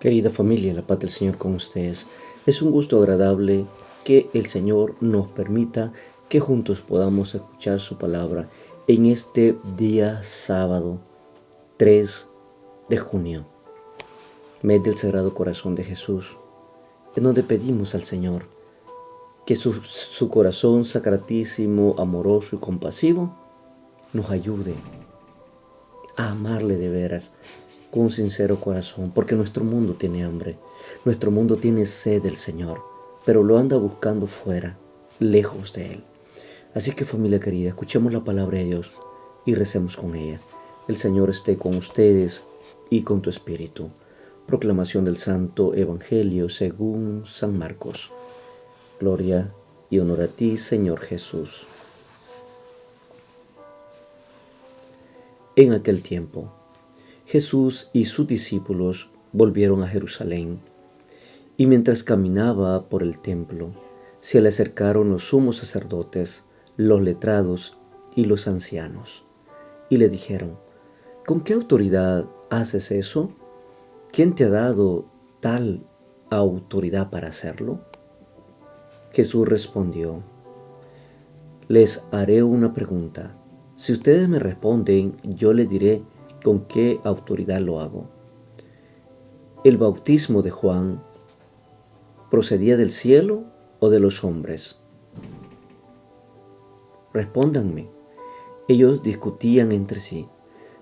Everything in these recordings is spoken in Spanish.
Querida familia, la paz del Señor con ustedes. Es un gusto agradable que el Señor nos permita que juntos podamos escuchar su palabra en este día sábado 3 de junio, mes del Sagrado Corazón de Jesús, en donde pedimos al Señor que su corazón sacratísimo, amoroso y compasivo nos ayude a amarle de veras con un sincero corazón, porque nuestro mundo tiene hambre, nuestro mundo tiene sed del Señor, pero lo anda buscando fuera, lejos de Él. Así que familia querida, escuchemos la palabra de Dios y recemos con ella. El Señor esté con ustedes y con tu espíritu. Proclamación del Santo Evangelio según San Marcos. Gloria y honor a ti, Señor Jesús. En aquel tiempo, Jesús y sus discípulos volvieron a Jerusalén, y mientras caminaba por el templo, se le acercaron los sumos sacerdotes, los letrados y los ancianos, y le dijeron: ¿con qué autoridad haces eso? ¿Quién te ha dado tal autoridad para hacerlo? Jesús respondió: les haré una pregunta. Si ustedes me responden, yo les diré con qué autoridad lo hago. ¿El bautismo de Juan procedía del cielo o de los hombres? Respóndanme. Ellos discutían entre sí.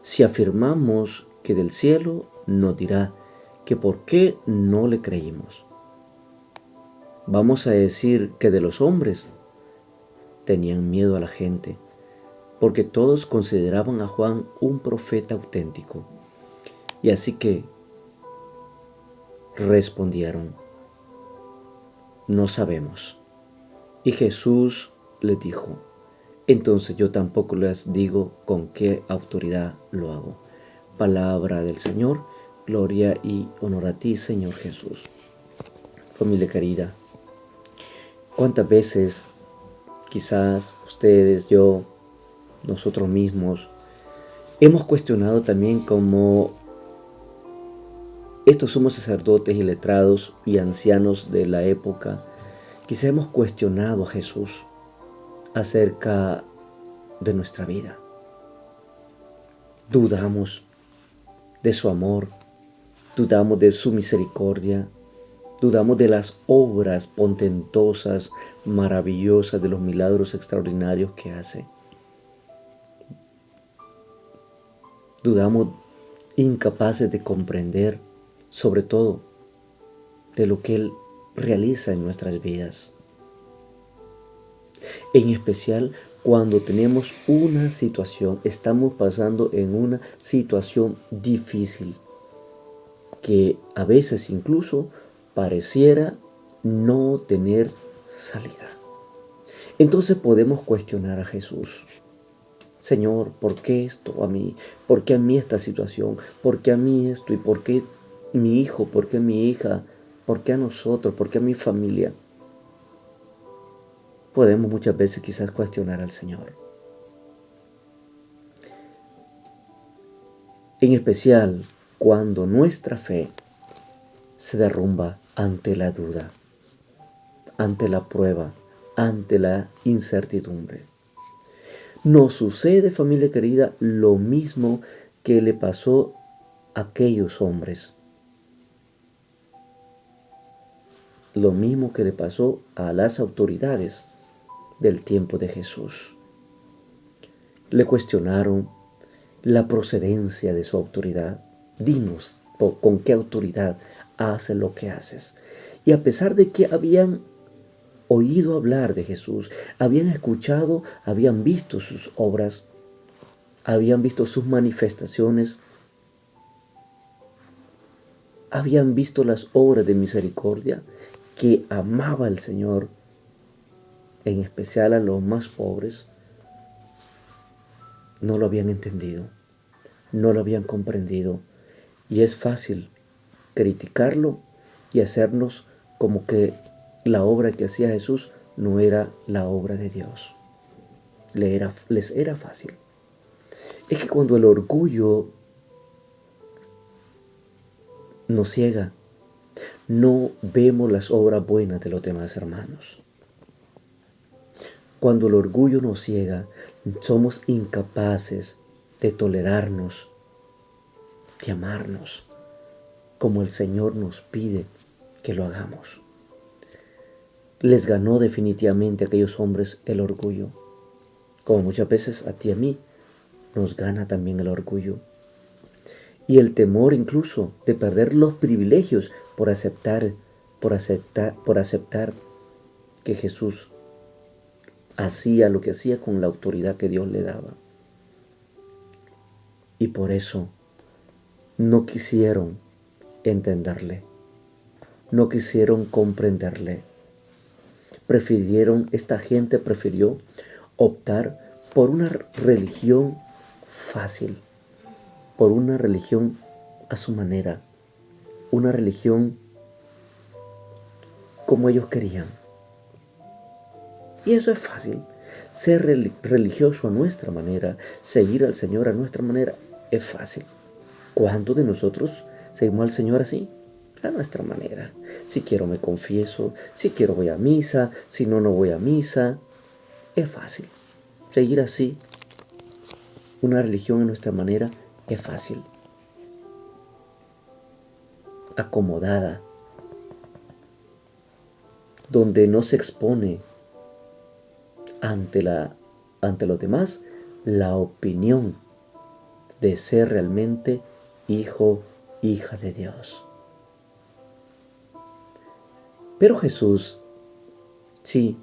Si afirmamos que del cielo, nos dirá que por qué no le creímos. Vamos a decir que de los hombres. Tenían miedo a la gente, porque todos consideraban a Juan un profeta auténtico. Y así que respondieron: no sabemos. Y Jesús les dijo: entonces yo tampoco les digo con qué autoridad lo hago. Palabra del Señor, gloria y honor a ti, Señor Jesús. Familia querida, ¿cuántas veces quizás ustedes, yo, nosotros mismos, hemos cuestionado también como estos sumos sacerdotes y letrados y ancianos de la época? Quizás hemos cuestionado a Jesús acerca de nuestra vida. Dudamos de su amor, dudamos de su misericordia, dudamos de las obras portentosas, maravillosas, de los milagros extraordinarios que hace. Dudamos, incapaces de comprender, sobre todo, de lo que Él realiza en nuestras vidas. En especial cuando tenemos una situación, estamos pasando en una situación difícil, que a veces incluso pareciera no tener salida. Entonces podemos cuestionar a Jesús: Señor, ¿por qué esto a mí? ¿Por qué a mí esta situación? ¿Por qué a mí esto? ¿Y por qué mi hijo? ¿Por qué mi hija? ¿Por qué a nosotros? ¿Por qué a mi familia? Podemos muchas veces quizás cuestionar al Señor. En especial cuando nuestra fe se derrumba ante la duda, ante la prueba, ante la incertidumbre. Nos sucede, familia querida, lo mismo que le pasó a aquellos hombres. Lo mismo que le pasó a las autoridades del tiempo de Jesús. Le cuestionaron la procedencia de su autoridad. Dinos, ¿con qué autoridad haces lo que haces? Y a pesar de que habían oído hablar de Jesús, habían escuchado, habían visto sus obras, habían visto sus manifestaciones, habían visto las obras de misericordia, que amaba al Señor, en especial a los más pobres, no lo habían entendido, no lo habían comprendido. Y es fácil criticarlo y hacernos como que la obra que hacía Jesús no era la obra de Dios. Les era fácil. Es que cuando el orgullo nos ciega, no vemos las obras buenas de los demás hermanos. Cuando el orgullo nos ciega, somos incapaces de tolerarnos, de amarnos, como el Señor nos pide que lo hagamos. Les ganó definitivamente a aquellos hombres el orgullo, como muchas veces a ti y a mí nos gana también el orgullo. Y el temor incluso de perder los privilegios por aceptar que Jesús hacía lo que hacía con la autoridad que Dios le daba. Y por eso no quisieron entenderle, no quisieron comprenderle. Esta gente prefirió optar por una religión fácil, por una religión a su manera, una religión como ellos querían. Y eso es fácil. Ser religioso a nuestra manera, seguir al Señor a nuestra manera, es fácil. ¿Cuántos de nosotros seguimos al Señor así? A nuestra manera. Si quiero me confieso, si quiero voy a misa, si no, no voy a misa. Es fácil. Seguir así, una religión a nuestra manera, es fácil. Acomodada, donde no se expone ante los demás la opinión de ser realmente hijo, hija de Dios. Pero Jesús, sí,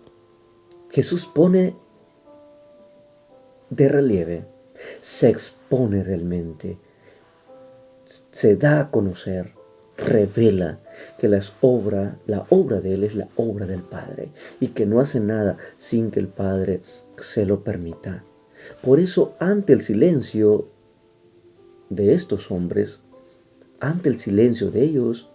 Jesús pone de relieve, se expone realmente, se da a conocer, revela que la obra de Él es la obra del Padre y que no hace nada sin que el Padre se lo permita. Por eso, ante el silencio de estos hombres, ante el silencio de ellos,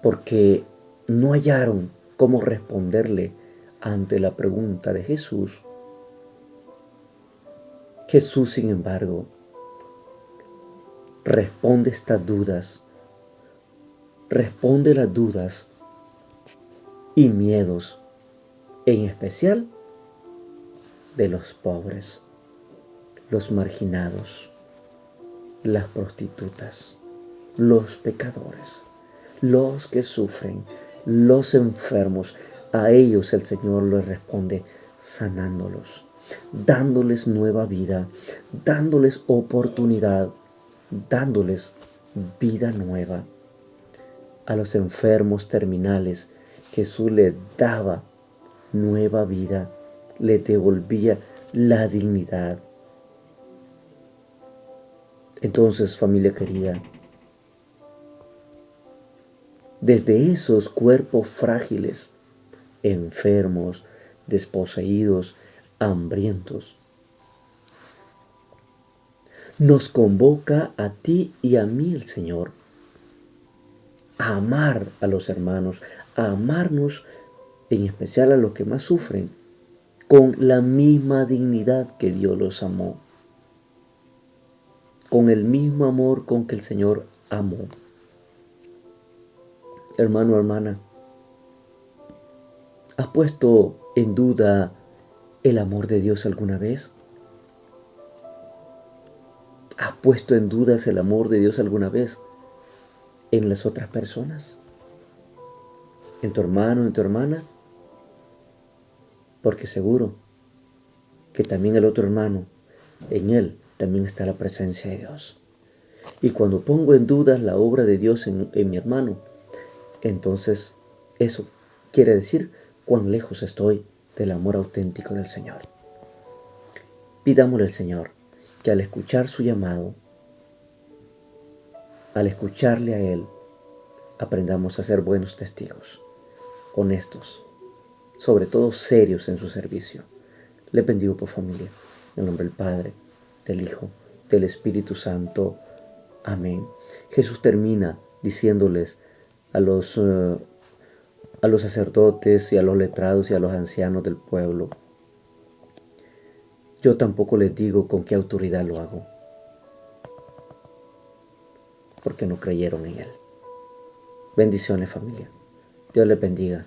porque no hallaron cómo responderle ante la pregunta de Jesús, Jesús, sin embargo, responde estas dudas, responde las dudas y miedos, en especial de los pobres, los marginados, las prostitutas, los pecadores, los que sufren, los enfermos. A ellos el Señor les responde sanándolos, dándoles nueva vida, dándoles oportunidad, dándoles vida nueva. A los enfermos terminales Jesús les daba nueva vida, les devolvía la dignidad. Entonces, familia querida, desde esos cuerpos frágiles, enfermos, desposeídos, hambrientos, nos convoca a ti y a mí el Señor a amar a los hermanos, a amarnos en especial a los que más sufren, con la misma dignidad que Dios los amó, con el mismo amor con que el Señor amó. Hermano, hermana, ¿has puesto en duda el amor de Dios alguna vez? ¿Has puesto en dudas el amor de Dios alguna vez en las otras personas? ¿En tu hermano, en tu hermana? Porque seguro que también el otro hermano, en él también está la presencia de Dios. Y cuando pongo en dudas la obra de Dios en mi hermano, entonces eso quiere decir cuán lejos estoy del amor auténtico del Señor. Pidámosle al Señor que al escuchar su llamado, al escucharle a Él, aprendamos a ser buenos testigos, honestos, sobre todo serios en su servicio. Le bendigo por familia, en el nombre del Padre, del Hijo, del Espíritu Santo. Amén. Jesús termina diciéndoles a los sacerdotes y a los letrados y a los ancianos del pueblo: yo tampoco les digo con qué autoridad lo hago, porque no creyeron en Él. Bendiciones, familia. Dios les bendiga.